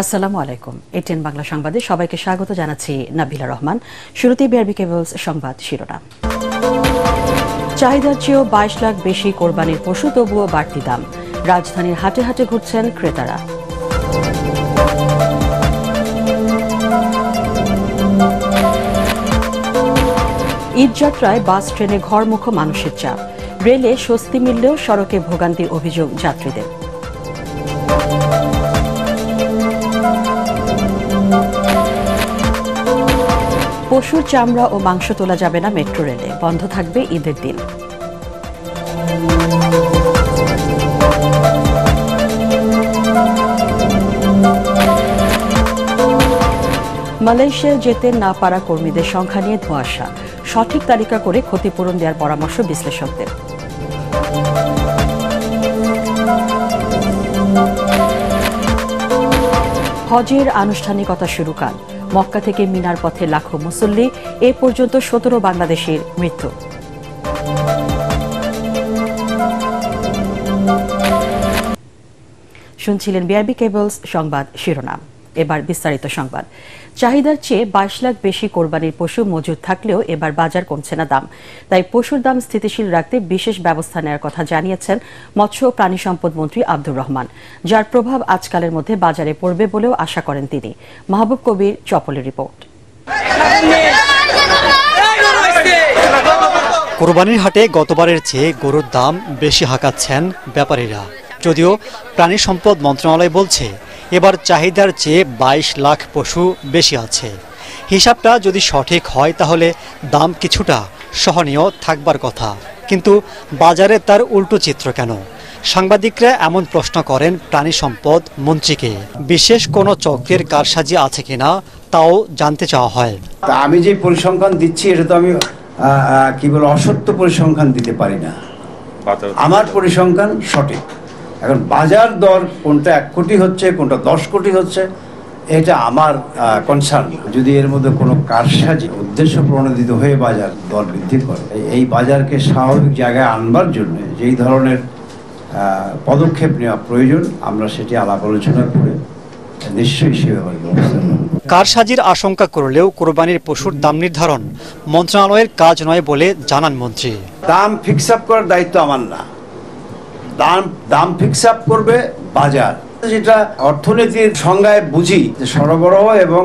আসসালামু আলাইকুম। এটিএন বাংলা সংবাদে সবাইকে স্বাগত জানাচ্ছি নাবিলা রহমান। শুরুতেই বিআরবি কেবলস সংবাদ শিরোনাম। চাহিদার চেয়েও 22 লাখ বেশি কোরবানির পশু, তবুও বাড়তি দাম। রাজধানীর হাটে হাটে ঘুরছেন ক্রেতারা। ঈদযাত্রায় বাস ট্রেনে ঘরমুখো মানুষের চাপ। রেলে স্বস্তি মিললেও সড়কে ভোগান্তির অভিযোগ যাত্রীদের। পশুর চামড়া ও মাংস তোলা যাবে না মেট্রো রেলে, বন্ধ থাকবে ঈদের দিন। মালয়েশিয়ায় যেতে না পারা কর্মীদের সংখ্যা নিয়ে ধোঁয়াশা। সঠিক তালিকা করে ক্ষতিপূরণ দেওয়ার পরামর্শ বিশ্লেষকদের। হজের আনুষ্ঠানিকতা শুরু কাল। মক্কা থেকে মিনার পথে লাখো মুসল্লি, এ পর্যন্ত 17 বাংলাদেশির মৃত্যু। শুনছিলেন বিআরবি কেবলস সংবাদ শিরোনাম। এবার বিস্তারিত সংবাদ। চাহিদার চেয়ে 22 লাখ বেশি কোরবানির পশু মজুদ থাকলেও এবার বাজার কমছে না দাম। তাই পশুর দাম স্থিতিশীল রাখতে বিশেষ ব্যবস্থা নেওয়ার কথা জানিয়েছেন মৎস্য ও প্রাণী সম্পদ মন্ত্রী আব্দুর রহমান, যার প্রভাব আজকালের মধ্যে বাজারে পড়বে বলেও আশা করেন তিনি। মাহবুব কবির চপলের রিপোর্ট। কোরবানির হাটে গতবারের চেয়ে গরুর দাম বেশি হাঁকাচ্ছেন ব্যাপারীরা। যদিও প্রাণী সম্পদ মন্ত্রণালয় বলছে এবার চাহিদার চেয়ে 22 লাখ পশু বেশি আছে। হিসাবটা যদি সঠিক হয় তাহলে দাম কিছুটা সহনীয় থাকবার কথা, কিন্তু বাজারে তার উল্টো চিত্র কেন? সাংবাদিকরা এমন প্রশ্ন করেন প্রাণী সম্পদ মন্ত্রীকে। বিশেষ কোনো চক্রের কারসাজি আছে কিনা তাও জানতে চাওয়া হয়। আমি যে পরিসংখ্যান দিচ্ছি এটা তো আমি অসত্য পরিসংখ্যান দিতে পারি না। আমার পরিসংখ্যান সঠিক। এখন বাজার দর কোনটা 1 কোটি হচ্ছে, কোনটা 10 কোটি হচ্ছে, এটা আমার কনসার্ন। যদি এর মধ্যে কোনো কারসাজি উদ্দেশ্য প্রণোদিত হয়ে বাজার দর বৃদ্ধি করে, এই বাজারকে স্বাভাবিক জায়গায় আনবার জন্য যেই ধরনের পদক্ষেপ নেওয়া প্রয়োজন, আমরা সেটি আলাপ আলোচনা করে নিশ্চয়ই সেভাবে ব্যবস্থা নেব। কারসাজির আশঙ্কা করলেও কোরবানির পশুর দাম নির্ধারণ মন্ত্রণালয়ের কাজ নয় বলে জানান মন্ত্রী। দাম ফিক্স আপ করার দায়িত্ব আমার না। দাম ফিক্স আপ করবে বাজার। যেটা অর্থনীতির সংজ্ঞায় বুঝি যে সরবরাহ এবং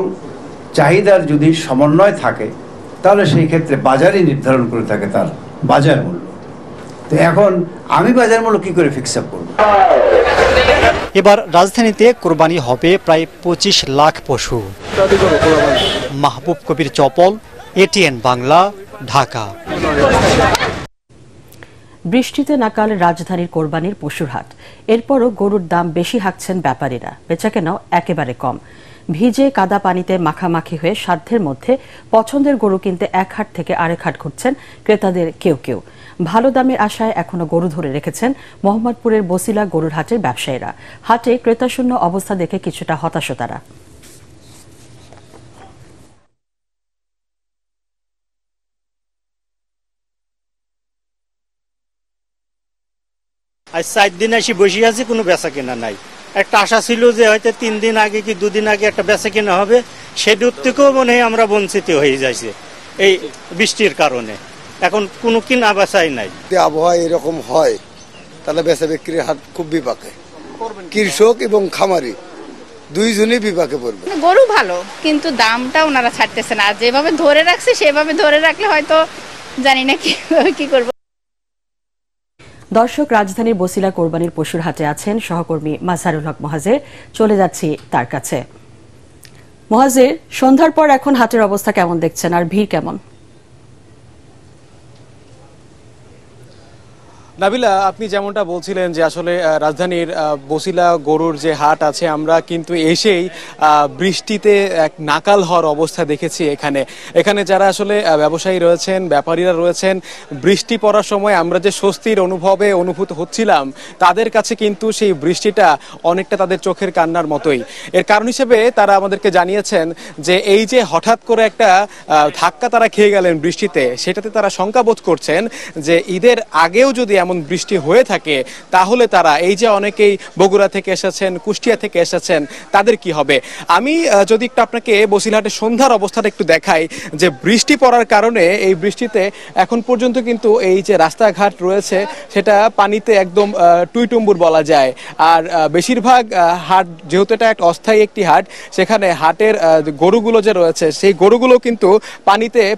চাহিদার যদি সমন্বয় থাকে তাহলে সেই ক্ষেত্রে বাজারই নির্ধারণ করে থাকে তার বাজার মূল্য। তো এখন আমি বাজার মূল্য কি করে ফিক্স আপ করব? এবার রাজধানীতে কোরবানি হবে প্রায় 25 লাখ পশু। মাহবুব কবির চপল, এটিএন বাংলা, ঢাকা। বৃষ্টিতে নাকাল রাজধানীর কোরবানির পশুর হাট। এরপরও গরুর দাম বেশি হাঁকছেন ব্যাপারীরা। বেচাকেনাও একেবারে কম। ভিজে কাদা পানিতে মাখামাখি হয়ে সাধ্যের মধ্যে পছন্দের গরু কিনতে এক হাট থেকে আরেক হাট ঘুরছেন ক্রেতাদের কেউ কেউ। ভালো দামের আশায় এখনো গরু ধরে রেখেছেন মোহাম্মদপুরের বসিলা গরুর হাটের ব্যবসায়ীরা। হাটে ক্রেতাশূন্য অবস্থা দেখে কিছুটা হতাশ তারা। আজ 4 দিন এসে বসে আছি, কোনো বেচা কেনা নাই। একটা আশা ছিল যে হয়তো 3 দিন আগে কি 2 দিন আগে একটা বেচা কেনা হবে, সেদূর থেকেও মনে হয় আমরা বঞ্চিত হয়ে যাইছে এই বৃষ্টির কারণে। এখন কোনো কিনা বেচাই নাই। আবহাওয়া এরকম হয় তাহলে বেচা বিক্রির হাট খুব বিপাকে। কৃষক এবং খামারি দুইজনই বিপাকে পড়বে। গরু ভালো, কিন্তু দামটা ওনারা ছাড়তেছে না। যেভাবে ধরে রাখছে সেভাবে ধরে রাখলে হয়তো জানি না কি করবো। দর্শক, রাজধানীর বসিলা কোরবানির পশুর হাটে আছেন সহকর্মী মাজহারুল হক মোহাজের। চলে যাচ্ছি তার কাছে। মোহাজের, সন্ধ্যার পর এখন হাটের অবস্থা কেমন দেখছেন, আর ভিড় কেমন? নাবিলা, আপনি যেমনটা বলছিলেন যে আসলে রাজধানীর বসিলা গরুর যে হাট আছে, আমরা কিন্তু এসেই বৃষ্টিতে এক নাকাল হওয়ার অবস্থা দেখেছি। এখানে যারা আসলে ব্যবসায়ী রয়েছেন, ব্যাপারীরা রয়েছেন, বৃষ্টি পড়ার সময় আমরা যে স্বস্তির অনুভূত হচ্ছিলাম, তাদের কাছে কিন্তু সেই বৃষ্টিটা অনেকটা তাদের চোখের কান্নার মতোই। এর কারণ হিসেবে তারা আমাদেরকে জানিয়েছেন যে এই যে হঠাৎ করে একটা ধাক্কা তারা খেয়ে গেলেন বৃষ্টিতে, সেটাতে তারা শঙ্কা বোধ করছেন যে ঈদের আগেও যদি এমন বৃষ্টি হয়ে থাকে তাহলে তারা এই যে অনেকেই বগুড়া থেকে এসেছেন, কুষ্টিয়া থেকে এসেছেন, তাদের কি হবে? আমি যদি একটু আপনাকে বসিরহাটের সন্ধ্যার অবস্থাটা একটু দেখাই, যে বৃষ্টি পড়ার কারণে এই বৃষ্টিতে এখন পর্যন্ত কিন্তু এই যে রাস্তাঘাট রয়েছে সেটা পানিতে একদম টুইটুম্বুর বলা যায়। আর বেশিরভাগ হাট, যেহেতু এটা একটা অস্থায়ী একটি হাট, সেখানে হাটের গরুগুলো যে রয়েছে সেই গরুগুলো কিন্তু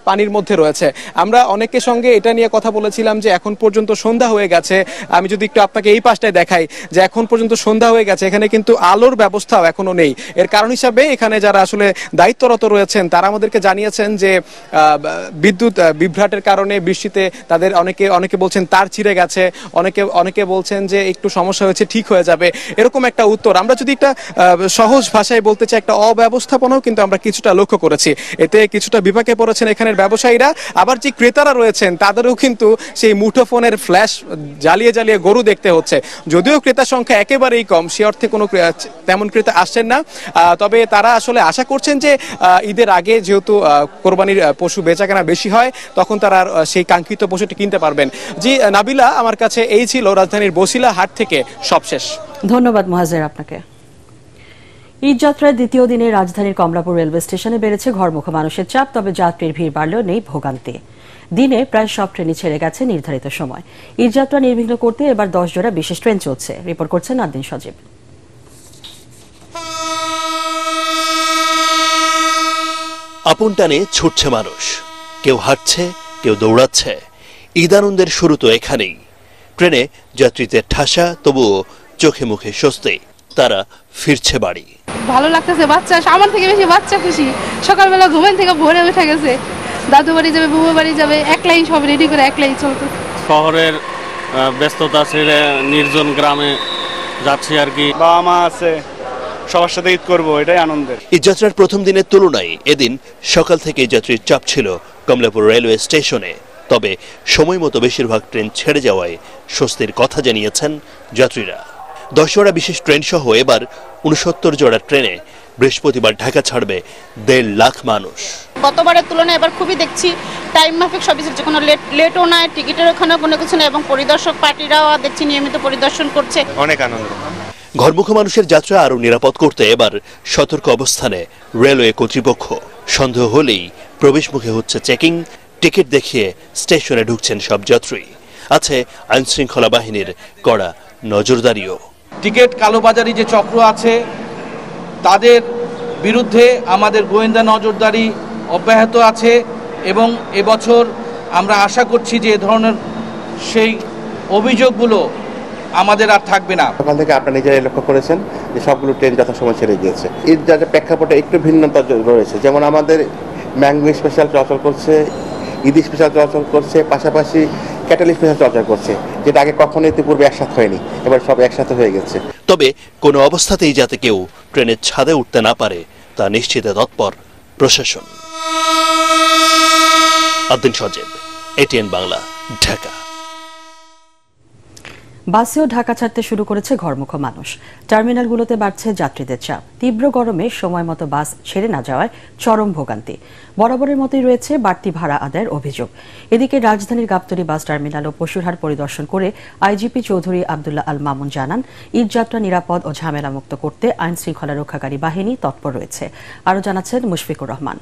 পানির মধ্যে রয়েছে। আমরা অনেকের সঙ্গে এটা নিয়ে কথা বলেছিলাম যে এখন পর্যন্ত সন্ধ্যা হয়ে গেছে। আমি যদি একটু আপনাকে এই পাশটায় দেখাই যে এখন পর্যন্ত সন্ধ্যা হয়ে গেছে, এখানে কিন্তু আলোর ব্যবস্থাও এখনো নেই। এর কারণ হিসাবে এখানে যারা আসলে দায়িত্বরত রয়েছেন তারা আমাদেরকে জানিয়েছেন যে বিদ্যুৎ বিভ্রাটের কারণে বৃষ্টিতে তাদের অনেকে বলছেন তার ছিঁড়ে গেছে, অনেকে বলছেন যে একটু সমস্যা হয়েছে, ঠিক হয়ে যাবে, এরকম একটা উত্তর। আমরা যদি একটা সহজ ভাষায় বলতে চাই, একটা অব্যবস্থাপনাও কিন্তু আমরা কিছুটা লক্ষ্য করেছি। এতে কিছুটা বিপাকে পড়েছেন এখানের ব্যবসায়ীরা, আবার যে ক্রেতারা রয়েছেন তাদেরও কিন্তু সেই মুঠোফোনের ফ্ল্যাশ জ্বালিয়ে জ্বালিয়ে গরু দেখতে হচ্ছে। যদিও ক্রেতার সংখ্যা একেবারেই কম, সে অর্থে কোনো তেমন ক্রেতা আসছেন না, তবে তারা আসলে আশা করছেন যে ঈদের আগে যেহেতু কোরবানির পশু বেচাকেনা বেশি হয় তখন তারা সেই কাঙ্ক্ষিত পশুটি কিনতে পারবেন। জি নাবিলা, আমার কাছে এই ছিল রাজধানীর বসিলা হাট থেকে সবশেষ। ধন্যবাদ মুহাজ্জের আপনাকে। ঈদযাত্রার দ্বিতীয় দিনে রাজধানীর কমলাপুর রেলওয়ে স্টেশনে বেড়েছে ঘরমুখো মানুষের চাপ, তবে যাত্রীর ভিড় বাড়লেও নেই ভোগান্তি। দিনে প্রায় সব ট্রেনই ছেড়ে গেছে নির্ধারিত সময়। ঈদযাত্রা নির্বিঘ্ন করতে এবার 10 জোড়া বিশেষ ট্রেন চলছে। রিপোর্ট করছেন নাদিন সজীব। আপন টানে ছুটছে মানুষ, কেউ হাঁটছে, কেউ দৌড়াচ্ছে। ঈদ আনন্দের শুরু তো এখানেই। ট্রেনে যাত্রীদের ঠাসা, তবুও চোখে মুখে স্বস্তি, তারা ফিরছে বাড়ি। ভালো লাগতেছে, বাচ্চা আমার থেকে বেশি বাচ্চা খুশি। সকালবেলা ঘুমেন থেকে ভোরে উঠে গেছে, দাদু বাড়ি যাবে, বুবু বাড়ি যাবে, একলাই সব রেডি করে একলাই চলতে। শহরের ব্যস্ততা ছেড়ে নির্জন গ্রামে যাচ্ছি আর কি। বাবা মা আছে, সবার সাথে ঈদ করবো, এটাই আনন্দের। ঈদযাত্রার প্রথম দিনের তুলনায় এদিন সকাল থেকে যাত্রীর চাপ ছিল কমলাপুর রেলওয়ে স্টেশনে। তবে সময় মতো বেশিরভাগ ট্রেন ছেড়ে যাওয়ায় স্বস্তির কথা জানিয়েছেন যাত্রীরা। 10 জোড়া বিশেষ ট্রেন সহ এবার 69 জোড়া ট্রেনে বৃহস্পতিবার ঢাকা ছাড়বে 1.5 লাখ মানুষ। গতবারের তুলনায় এবার খুবই দেখছি টাইম মাফিক সব কিছু, কোনো লেটও নয়, টিকিটের ওখানে কোনো কিছু নেই, এবং পরিদর্শক পার্টিরাও দেখছি নিয়মিত পরিদর্শন করছে। অনেক আনন্দ। ঘরমুখো মানুষের যাত্রা আরও নিরাপদ করতে এবার সতর্ক অবস্থানে রেলওয়ে কর্তৃপক্ষ। সন্দেহ হলেই প্রবেশমুখে হচ্ছে চেকিং, টিকিট দেখিয়ে স্টেশনে ঢুকছেন সব যাত্রী। আছে আইনশৃঙ্খলা বাহিনীর কড়া নজরদারিও। টিকিট কালোবাজারি যে চক্র আছে তাদের বিরুদ্ধে আমাদের গোয়েন্দা নজরদারি অব্যাহত আছে, এবং এবছর আমরা আশা করছি যে এ ধরনের সেই অভিযোগগুলো আমাদের আর থাকবে না। সকাল থেকে আপনারা নিজেরাই লক্ষ্য করেছেন যে সবগুলো ট্রেন যথাসময় ছেড়ে গিয়েছে। ঈদ যাত্রার প্রেক্ষাপটে একটু ভিন্নতা রয়েছে, যেমন আমাদের ম্যাঙ্গো স্পেশাল চলাচল করছে, ঈদ স্পেশাল চলাচল করছে, পাশাপাশি ক্যাটেল স্পেশাল চলাচল করছে, যেটা আগে কখনোই পূর্বে একসাথে হয়নি, এবার সব একসাথে হয়ে গেছে। তবে কোনো অবস্থাতেই যাতে কেউ ট্রেনের ছাদে উঠতে না পারে তা নিশ্চিতে তৎপর প্রশাসন। আদিন সজীব, এটিএন বাংলা, ঢাকা। বাসেও ঢাকা ছাড়তে শুরু করেছে ঘরমুখো মানুষ। টার্মিনালগুলোতে বাড়ছে যাত্রীদের চাপ। তীব্র গরমে সময় মতো বাস ছেড়ে না যাওয়ায় চরম ভোগান্তি। বরাবরের মতোই রয়েছে বাড়তি ভাড়া আদায়ের অভিযোগ। এদিকে রাজধানীর গাবতলী বাস টার্মিনাল ও পশুরহাট পরিদর্শন করে আইজিপি চৌধুরী আব্দুল্লাহ আল মামুন জানান, ঈদযাত্রা নিরাপদ ও ঝামেলামুক্ত করতে আইন শৃঙ্খলা রক্ষাকারী বাহিনী তৎপর রয়েছে। আরও জানাচ্ছেন মুশফিকুর রহমান।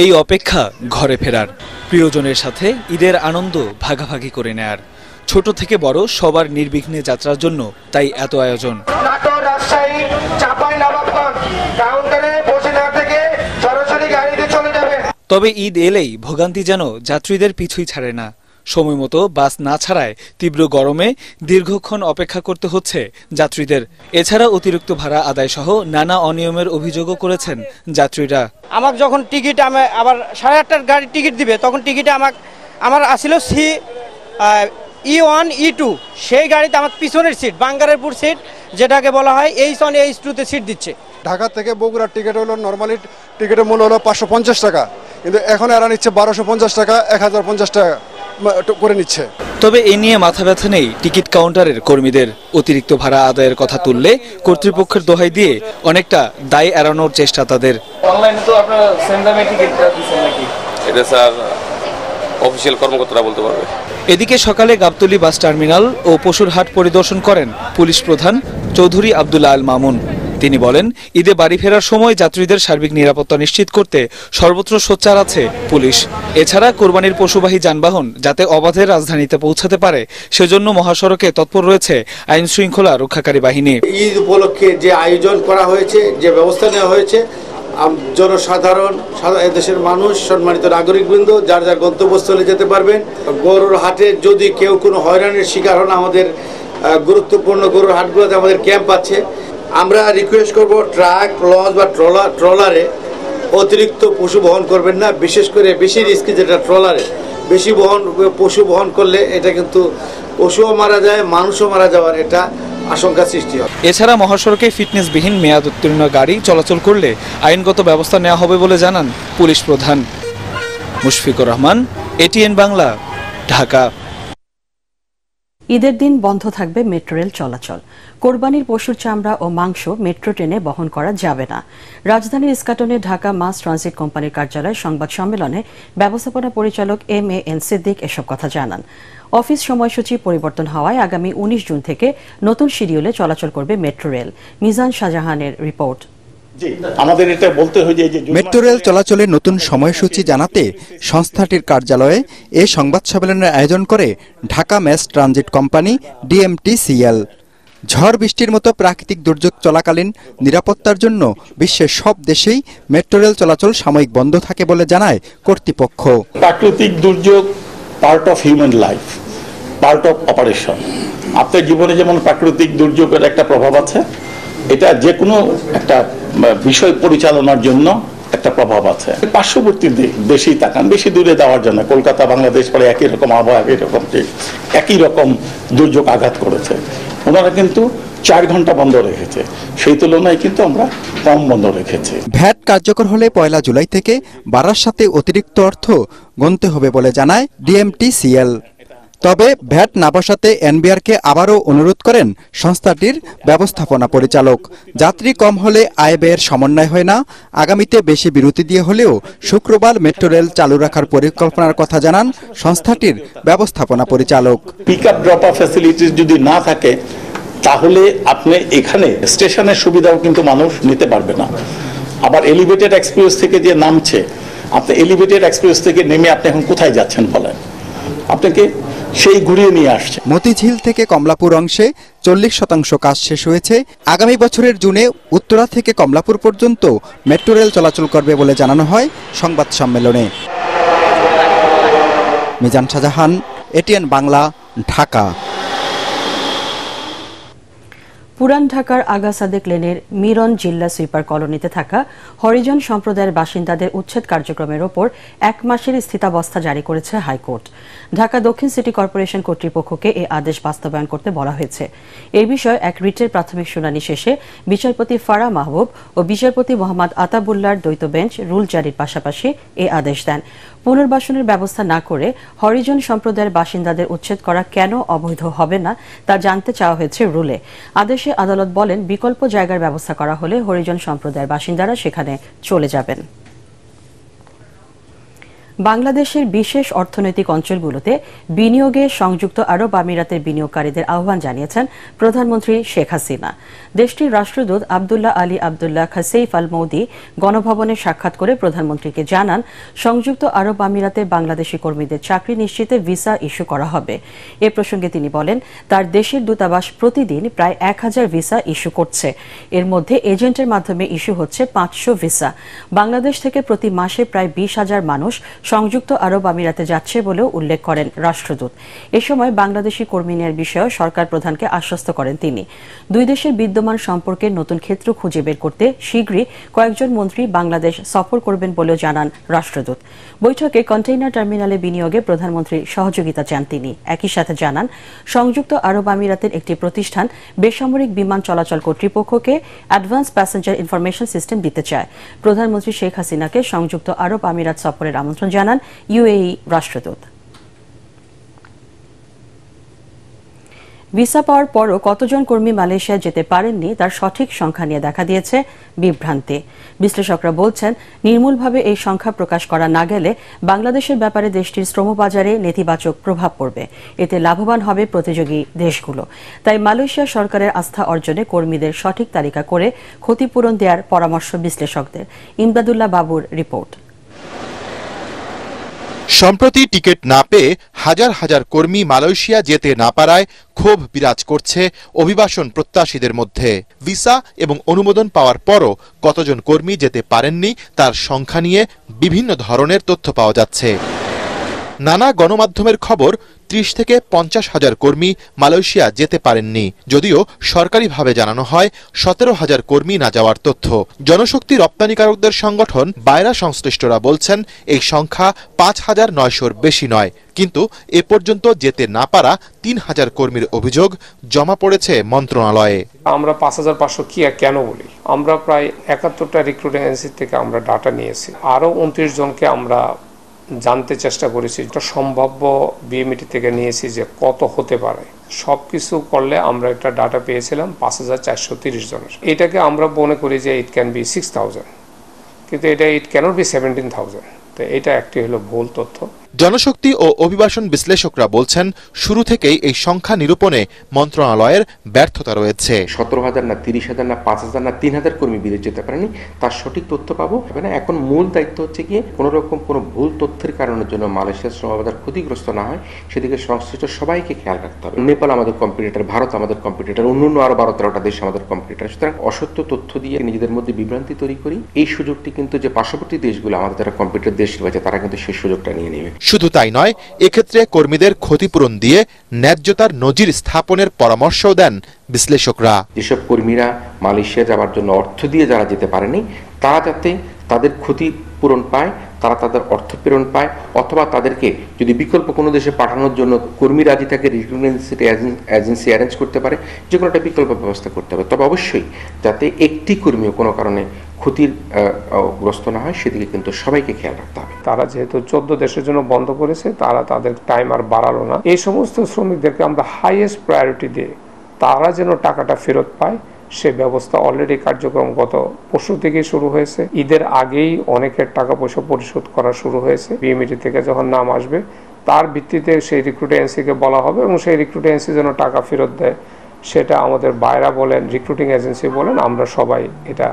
এই অপেক্ষা ঘরে ফেরার, প্রিয়জনের সাথে ঈদের আনন্দ ভাগাভাগি করে নেয়ার। ছোট থেকে বড় সবার নির্বিঘ্নে যাত্রার জন্য তাই এত আয়োজন। তবে ঈদ এলেই ভোগান্তি যেন যাত্রীদের পিছুই ছাড়ে না। সময় মতো বাস না ছাড়ায় তীব্র গরমে দীর্ঘক্ষণ অপেক্ষা করতে হচ্ছে যাত্রীদের। এছাড়া অতিরিক্ত ভাড়া আদায় সহ নানা অনিয়মের অভিযোগও করেছেন যাত্রীরা। আমার যখন টিকিট আমি আবার 8:30টার গাড়ির টিকিট দিবে, তখন টিকিটে আমার আসছিল E1 E2, সেই গাড়িতে আমার পিছনের সিট বাঙ্গারেরপুর সিট, যেটাকে বলা হয় H1 H2-তে সিট দিচ্ছে। ঢাকা থেকে বগুড়ার টিকিট হলো নর্মালি টিকিটের মূল্য হলো 550 টাকা, কিন্তু এখন এরা নিচ্ছে 1250 টাকা, 1050 টাকা করে নিচ্ছে। তবে এ নিয়ে মাথা ব্যথা নেই টিকিট কাউন্টারের কর্মীদের। অতিরিক্ত ভাড়া আদায়ের কথা তুললে কর্তৃপক্ষের দোহাই দিয়ে অনেকটা দায় এড়ানোর চেষ্টা তাদের। অনলাইনে তো আপনারা সেম দামে টিকিট দিচ্ছেন নাকি? এটা স্যার অফিসিয়াল কর্মকর্তারা বলতে পারবে। এদিকে সকালে গাবতলী বাস টার্মিনাল ও পশুর হাট পরিদর্শন করেন পুলিশ প্রধান চৌধুরী আব্দুল্লাহ আল মামুন। তিনি বলেন, ঈদে বাড়ি ফেরার সময় যাত্রীদের সার্বিক নিরাপত্তা নিশ্চিত করতে সর্বত্র সোচ্চার আছে পুলিশ। এছাড়া কোরবানির পশুবাহী যানবাহন যাতে অবাধে রাজধানীতে পৌঁছাতে পারে সেজন্য মহাসড়কে তৎপর রয়েছে আইন শৃঙ্খলা রক্ষাকারী বাহিনী। ঈদ উপলক্ষে যে আয়োজন করা হয়েছে, যে ব্যবস্থা নেওয়া হয়েছে, জনসাধারণ, দেশের মানুষ, সম্মানিত নাগরিকবৃন্দ যার যার গন্তব্যস্থলে যেতে পারবেন। গরুর হাটে যদি কেউ কোনো হয়রানির শিকার হন, আমাদের গুরুত্বপূর্ণ গরুর হাটগুলোতে আমাদের ক্যাম্প আছে। আমরা রিকোয়েস্ট করব, ট্রাক, লঞ্চ বা ট্রলারে অতিরিক্ত পশু বহন করবেন না। বিশেষ করে বেশি রিস্কি যেটা ট্রলারে বেশি পশু বহন করলে এটা কিন্তু পশুও মারা যায়, মানুষও মারা যাওয়ার এটা আশঙ্কা সৃষ্টি হয়। এছাড়া মহাসড়কে ফিটনেসবিহীন মেয়াদ উত্তীর্ণ গাড়ি চলাচল করলে আইনগত ব্যবস্থা নেওয়া হবে বলে জানান পুলিশ প্রধান। মুশফিকুর রহমান, এটিএন বাংলা, ঢাকা। ঈদের দিন বন্ধ থাকবে মেট্রো রেল চলাচল। কোরবানির পশুর চামড়া ও মাংস মেট্রো ট্রেনে বহন করা যাবে না। রাজধানীর ইস্কাটনে ঢাকা মাস ট্রানজিট কোম্পানির কার্যালয়ে সংবাদ সম্মেলনে ব্যবস্থাপনা পরিচালক MAN সিদ্দিক এসব কথা জানান। অফিস সময়সূচি পরিবর্তন হওয়ায় আগামী 19 জুন থেকে নতুন শিডিউলে চলাচল করবে মেট্রো রেল। মিজান শাহজাহানের রিপোর্ট। আমাদের এটা বলতে হয় যে মেট্রো রেল চলাচলের নতুন সময়সূচি জানাতে সংস্থাটির কার্যালয়ে এ সংবাদ সম্মেলনের আয়োজন করে Dhaka mass transit company DMTCL। ঝড় বৃষ্টির মতো প্রাকৃতিক দুর্যোগ চলাকালীন নিরাপত্তার জন্য বিশ্বের সব দেশেই মেট্রো রেল চলাচল সাময়িক বন্ধ থাকে বলে জানায় কর্তৃপক্ষ। প্রাকৃতিক দুর্যোগ part of human life, part of operation. আপনার জীবনে যেমন প্রাকৃতিক দুর্যোগের একটা প্রভাব আছে, এটা যে কোনো একটা বিষয় পরিচালনার জন্য একটা প্রভাব আছে। পার্শ্ববর্তী দেশেই তাকান, বেশি দূরে যাওয়ার জন্য কলকাতা, বাংলাদেশ পরে একই রকম আবহাওয়া, একই রকম দুর্যোগ আঘাত করেছে। ওনারা কিন্তু 4 ঘন্টা বন্ধ রেখেছে, সেই তুলনায় কিন্তু আমরা কম বন্ধ রেখেছি। ভ্যাট কার্যকর হলে 1 জুলাই থেকে বাড়ার সাথে অতিরিক্ত অর্থ গুনতে হবে বলে জানায় DMTCL। তবে ভ্যাট না বসাতে এনবিআরকে আবারও অনুরোধ করেন সংস্থাটির ব্যবস্থাপনা পরিচালক। যাত্রী কম হলে আয় ব্যয়ের সমন্বয় হয় না। আগামীতে বেশি বিরতি দিয়ে হলেও শুক্রবার মেট্রো রেল চালু রাখার পরিকল্পনার কথা জানান সংস্থাটির ব্যবস্থাপনা পরিচালক। Pick up drop up facilities যদি না থাকে তাহলে আপনি এখানে স্টেশনের সুবিধাও কিন্তু মানুষ নিতে পারবে না। আবার এলিভেটেড এক্সপ্রেস থেকে যে নামছে, আপনি এলিভেটেড এক্সপ্রেস থেকে নেমে আপনি এখন কোথায় যাচ্ছেন বলেন, আপনাকে সেই ঘুরিয়ে নিয়ে আসছে। মতিঝিল থেকে কমলাপুর অংশে 40% কাজ শেষ হয়েছে। আগামী বছরের জুনে উত্তরা থেকে কমলাপুর পর্যন্ত মেট্রো রেল চলাচল করবে বলে জানানো হয় সংবাদ সম্মেলনে। মিজান শাহজাহান, এটিএন বাংলা, ঢাকা। পুরান ঢাকার আগা সাদেক লেনের মিরন জিল্লা সুইপার কলোনিতে থাকা হরিজন সম্প্রদায়ের বাসিন্দাদের উচ্ছেদ কার্যক্রমের ওপর 1 মাসের স্থিতাবস্থা জারি করেছে হাইকোর্ট। ঢাকা দক্ষিণ সিটি কর্পোরেশন কর্তৃপক্ষকে এই আদেশ বাস্তবায়ন করতে বলা হয়েছে। এই বিষয়ে এক রিটের প্রাথমিক শুনানি শেষে বিচারপতি ফারা মাহবুব ও বিচারপতি মোহাম্মদ আতাবুল্লাহর দ্বৈত বেঞ্চ রুল জারির পাশাপাশি এই আদেশ দেন। পুনর্বাসনের ব্যবস্থা না করে হরিজন সম্প্রদায়ের বাসিন্দাদের উচ্ছেদ করা কেন অবৈধ হবে না তা জানতে চাওয়া হয়েছে রুলে। আদেশে আদালত বলেন, বিকল্প জায়গার ব্যবস্থা করা হলে হরিজন সম্প্রদায়ের বাসিন্দারা সেখানে চলে যাবেন। বাংলাদেশের বিশেষ অর্থনৈতিক অঞ্চলগুলোতে বিনিয়োগে সংযুক্ত আরব আমিরাতের বিনিয়োগকারীদের আহ্বান জানিয়েছেন প্রধানমন্ত্রী শেখ হাসিনা। দেশটির রাষ্ট্রদূত আব্দুল্লাহ আলী আব্দুল্লাহ খাসেইফ আল মৌদি গণভবনে সাক্ষাৎ করে প্রধানমন্ত্রীকে জানান, সংযুক্ত আরব আমিরাতে বাংলাদেশি কর্মীদের চাকরি নিশ্চিতে ভিসা ইস্যু করা হবে। এ প্রসঙ্গে তিনি বলেন, তার দেশের দূতাবাস প্রতিদিন প্রায় 1000 ভিসা ইস্যু করছে। এর মধ্যে এজেন্টের মাধ্যমে ইস্যু হচ্ছে 500 ভিসা। বাংলাদেশ থেকে প্রতি মাসে প্রায় 20,000 মানুষ সংযুক্ত আরব আমিরাতে যাচ্ছে বলেও উল্লেখ করেন রাষ্ট্রদূত। এ সময় বাংলাদেশি কর্মী নেওয়ার বিষয়ে সরকার প্রধানকে আশ্বস্ত করেন তিনি। দুই দেশের বিদ্যমান সম্পর্কের নতুন ক্ষেত্র খুঁজে বের করতে শীঘ্রই কয়েকজন মন্ত্রী বাংলাদেশ সফর করবেন বলেও জানান রাষ্ট্রদূত। বৈঠকে কন্টেইনার টার্মিনালে বিনিয়োগে প্রধানমন্ত্রীর সহযোগিতা চান তিনি। একই সাথে জানান, সংযুক্ত আরব আমিরাতের একটি প্রতিষ্ঠান বেসামরিক বিমান চলাচল কর্তৃপক্ষকে অ্যাডভান্স প্যাসেঞ্জার ইনফরমেশন সিস্টেম দিতে চায়। প্রধানমন্ত্রী শেখ হাসিনাকে সংযুক্ত আরব আমিরাত সফরের আমন্ত্রণ জানান UAE রাষ্ট্রদূত। ভিসা পাওয়ার পরও কতজন কর্মী মালয়েশিয়া যেতে পারেননি তার সঠিক সংখ্যা নিয়ে দেখা দিয়েছে বিভ্রান্তি। বিশ্লেষকরা বলছেন, নির্মূলভাবে এই সংখ্যা প্রকাশ করা না গেলে বাংলাদেশের ব্যাপারে দেশটির শ্রমবাজারে নেতিবাচক প্রভাব পড়বে। এতে লাভবান হবে প্রতিযোগী দেশগুলো। তাই মালয়েশিয়া সরকারের আস্থা অর্জনে কর্মীদের সঠিক তালিকা করে ক্ষতিপূরণ দেওয়ার পরামর্শ বিশ্লেষকদের। ইমদাদুল্লাহ বাবুর রিপোর্ট। সম্প্রতি টিকিট না পেয়ে হাজার হাজার কর্মী মালয়েশিয়া যেতে না পারায় ক্ষোভ বিরাজ করছে অভিবাসন প্রত্যাশীদের মধ্যে। ভিসা এবং অনুমোদন পাওয়ার পরও কতজন কর্মী যেতে পারেননি তার সংখ্যা নিয়ে বিভিন্ন ধরনের তথ্য পাওয়া যাচ্ছে। নানা গণমাধ্যমের খবর 30 থেকে 50 হাজার কর্মী মালয়েশিয়া যেতে পারেননি, যদিও সরকারিভাবে জানানো হয় 17,000 কর্মী না যাওয়ার তথ্য। জনশক্তি রপ্তানিকারকদের সংগঠন বায়রা সংশ্লিষ্টরা বলছেন এই সংখ্যা 5,900-র বেশি নয়, কিন্তু এ পর্যন্ত যেতে না পারা 3,000 কর্মীর অভিযোগ জমা পড়েছে মন্ত্রণালয়ে। আমরা 5,500 কেন বলি? আমরা প্রায় 71টা রিক্রুটিং এজেন্সি থেকে আমরা ডাটা নিয়েছি, আরও 29 জনকে আমরা জানতে চেষ্টা করেছি। এটা সম্ভাব্য বিএমইটি থেকে নিয়েছি যে কত হতে পারে। সবকিছু করলে আমরা একটা ডাটা পেয়েছিলাম 5,430 জনের। এটাকে আমরা মনে করি যে ইট ক্যান বি 6,000, কিন্তু এটা ইট ক্যানট বি 17,000। তো এটা একটি হলো ভুল তথ্য। জনশক্তি ও অভিবাসন বিশ্লেষকরা বলছেন, শুরু থেকেই এই সংখ্যা নিরূপণে মন্ত্রণালয়ের ব্যর্থতা রয়েছে। 17,000 না 30,000 না 5,000 না 3,000 কর্মী বিদেশ যেতে পারেনি, তার সঠিক তথ্য পাবো না। এখন মূল দায়িত্ব হচ্ছে গিয়ে কোনো রকম কোনো ভুল তথ্যের কারণের জন্য মালয়েশিয়ার শ্রমবাজার ক্ষতিগ্রস্ত না হয় সেদিকে সংশ্লিষ্ট সবাইকে খেয়াল রাখতে হবে। নেপাল আমাদের কম্পিটিটর, ভারত আমাদের কম্পিটিটর, অন্যান্য আরো 12-13টা দেশ আমাদের কম্পিটিটর। সুতরাং অসত্য তথ্য দিয়ে নিজেদের মধ্যে বিভ্রান্তি তৈরি করি, এই সুযোগটি কিন্তু যে পার্শ্ববর্তী দেশগুলো আমাদের যারা কম্পিটিটর দেশ রয়েছে তারা কিন্তু সেই সুযোগটা নিয়ে নেবে। শুধু তাই নয়, এক্ষেত্রে কর্মীদের ক্ষতিপূরণ দিয়ে ন্যায্যতার নজির স্থাপনের পরামর্শও দেন বিশ্লেষকরা। যেসব কর্মীরা মালয়েশিয়া যাওয়ার জন্য অর্থ দিয়ে যারা যেতে পারেনি, তারা যাতে তাদের ক্ষতিপূরণ পায়, তারা তাদের অর্থ প্রেরণ পায়, অথবা তাদেরকে যদি বিকল্প কোনো দেশে পাঠানোর জন্য কর্মী রাজি থাকে রিক্রুটমেন্ট এজেন্সি অ্যারেঞ্জ করতে পারে, যে কোনো একটা বিকল্প ব্যবস্থা করতে হবে। তবে অবশ্যই যাতে একটি কর্মীও কোনো কারণে ক্ষতির গ্রস্ত না হয় সেদিকে কিন্তু সবাইকে খেয়াল রাখতে হবে। তারা যেহেতু 14 দেশের জন্য বন্ধ করেছে, তারা তাদের টাইম আর বাড়ালো না। এই সমস্ত শ্রমিকদেরকে আমরা হাইয়েস্ট প্রায়োরিটি দিয়ে তারা যেন টাকাটা ফেরত পায় সে ব্যবস্থা অলরেডি কার্যক্রম গত পরশু থেকেই শুরু হয়েছে। ঈদের আগেই অনেকের টাকা পয়সা পরিশোধ করা শুরু হয়েছে। বিএমইটি থেকে যখন নাম আসবে তার ভিত্তিতে সেই রিক্রুট এজেন্সিকে বলা হবে এবং সেই রিক্রুট এজেন্সি যেন টাকা ফেরত দেয়, সেটা আমাদের বায়রা বলেন, রিক্রুটিং এজেন্সি বলেন, আমরা সবাই এটা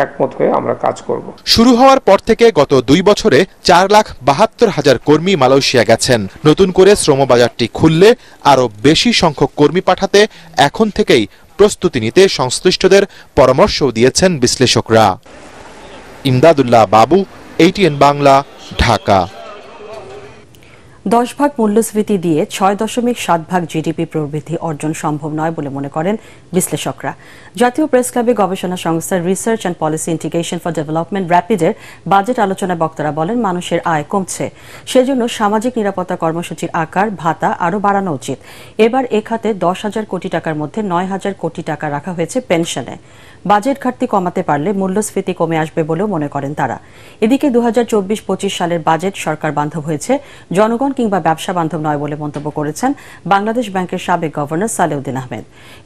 একমত হয়ে আমরা কাজ করব। শুরু হওয়ার পর থেকে গত 2 বছরে 4,72,000 কর্মী মালয়েশিয়া গেছেন। নতুন করে শ্রমবাজারটি খুললে আরো বেশি সংখ্যক কর্মী পাঠাতে এখন থেকেই প্রস্তুতি নিতে সংশ্লিষ্টদের পরামর্শও দিয়েছেন বিশ্লেষকরা। ইমদাদুল্লাহ বাবু, ATN বাংলা, ঢাকা। 10 ভাগ মূল্যস্ফীতি দিয়ে 6.7 জিডিপি প্রবৃদ্ধি অর্জন সম্ভব নয় বলে মনে করেন বিশ্লেষকরা। জাতীয় প্রেস ক্লাবে গবেষণা সংস্থা research and policy integration for development র্যাপিডের বাজেট আলোচনায় বক্তারা বলেন, মানুষের আয় কমছে, সেজন্য সামাজিক নিরাপত্তা কর্মসূচির আকার, ভাতা আরও বাড়ানো উচিত। এবার এ খাতে 10,000 কোটি টাকার মধ্যে 9,000 কোটি টাকা রাখা হয়েছে পেনশনে। বাজেট ঘাটতি কমাতে পারলে মূল্যস্ফীতি কমে আসবে বলেও মনে করেন তারা। এদিকে 2024-25 সালের বাজেট সরকার বান্ধব হয়েছে, জনগণ কিংবা ব্যবসা বান্ধব নয় বলে মন্তব্য করেছেন বাংলাদেশ ব্যাংকের সাবেক গভর্নর সালেউদ্দিন আহমেদ।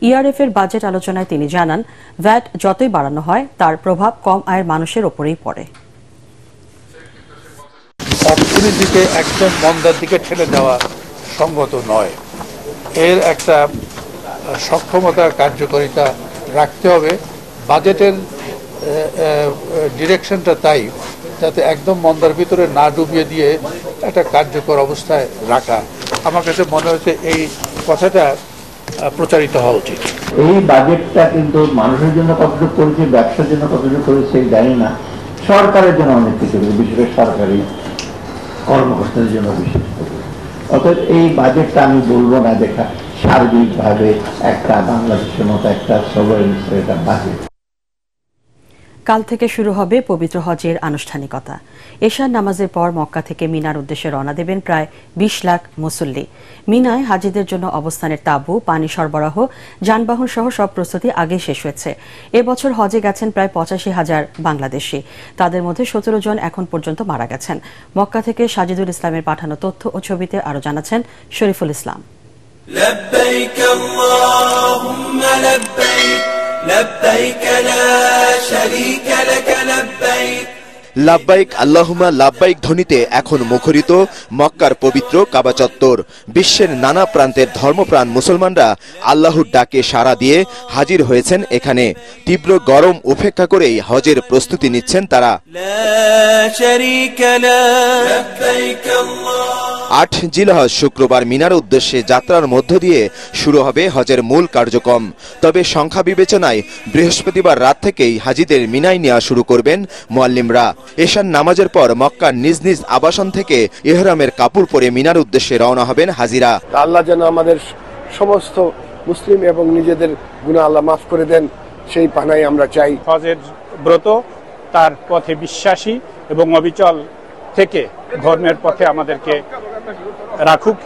ইআরএফ এর বাজেট আলোচনায় তিনি জানান, ভ্যাট যতই বাড়ানো হয় তার প্রভাব কম আয়ের মানুষের ওপরেই পড়ে। অর্থনীতিকে একদম মন্দার দিকে ঠেলে দেওয়া সঙ্গত নয়। এর একটা সক্ষমতা, কার্যকারিতা রাখতে হবে। বাজেটের ডিরেকশনটা তাই, যাতে একদম মন্দার ভিতরে না ডুবিয়ে দিয়ে একটা কার্যকর অবস্থায় রাখা। আমার কাছে মনে হচ্ছে এই কথাটা প্রচারিত হওয়া উচিত। এই বাজেটটা কিন্তু মানুষের জন্য কতটুকু করেছে, ব্যবসার জন্য কতটুকু করেছে জানি না, সরকারের জন্য অনেক কিছু করেছে, বিশেষ করে সরকারি কর্মকর্তাদের জন্য বিশেষ করে। অর্থাৎ এই বাজেটটা আমি বলবো না দেখা সার্বিকভাবে একটা বাংলাদেশের মতো একটা সবরেন একটা বাজেট। কাল থেকে শুরু হবে পবিত্র হজের আনুষ্ঠানিকতা। এশার নামাজের পর মক্কা থেকে মিনার উদ্দেশ্যে রওনা দেবেন প্রায় 20 লাখ মুসল্লি। মিনায় হাজিদের জন্য অবস্থানের তাঁবু, পানি সরবরাহ, যানবাহন সহ সব প্রস্তুতি আগেই শেষ হয়েছে। এবছর হজে গেছেন প্রায় 85,000 বাংলাদেশি। তাদের মধ্যে 17 জন এখন পর্যন্ত মারা গেছেন। মক্কা থেকে সাজিদুল ইসলামের পাঠানো তথ্য ও ছবিতে আরও জানাচ্ছেন শরীফুল ইসলাম। لبيك اللهم لبيك لبيك لا شريك لك لبيك লাব্বাইক আল্লাহুম্মা লাব্বাইক ধ্বনিতে এখন মুখরিত মক্কার পবিত্র কাবা চত্বর। বিশ্বের নানা প্রান্তের ধর্মপ্রাণ মুসলমানরা আল্লাহর ডাকে সাড়া দিয়ে হাজির হয়েছেন এখানে। তীব্র গরম উপেক্ষা করেই হজের প্রস্তুতি নিচ্ছেন তারা। 8 জিলহজ শুক্রবার মিনার উদ্দেশ্যে যাত্রার মধ্য দিয়ে শুরু হবে হজের মূল কার্যক্রম। তবে সংখ্যা বিবেচনায় বৃহস্পতিবার রাত থেকেই হাজিদের মিনায় নেওয়া শুরু করবেন মুয়াল্লিমরা। এশার নামাজের পর মক্কার নিজ নিজ আবাসন থেকে ইহরামের কাপড় পরে মিনার উদ্দেশ্যে রওনা হবেন হাজিরা। আল্লাহ যেন আমাদের সমস্ত মুসলিম এবং নিজেদের গুনাহ আল্লাহ মাফ করে দেন, সেই পানাই আমরা চাই। হজের ব্রত তার পথে বিশ্বাসী এবং অবিচল থেকে ধর্মের পথে আমাদেরকে রাখুক।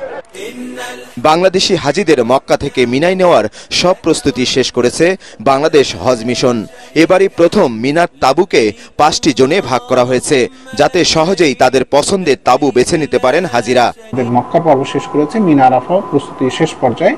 বাংলাদেশি হাজিদের মক্কা থেকে মিনায় নেওয়ার সব প্রস্তুতি শেষ করেছে বাংলাদেশ হজ মিশন। এবারই প্রথম মিনার তাঁবুকে 5টি জোনে ভাগ করা হয়েছে, যাতে সহজেই তাদের পছন্দের তাঁবু বেছে নিতে পারেন হাজিরা। মক্কা পর্ব শেষ করেছে, মিনা আরাফা প্রস্তুতি শেষ পর্যায়ে।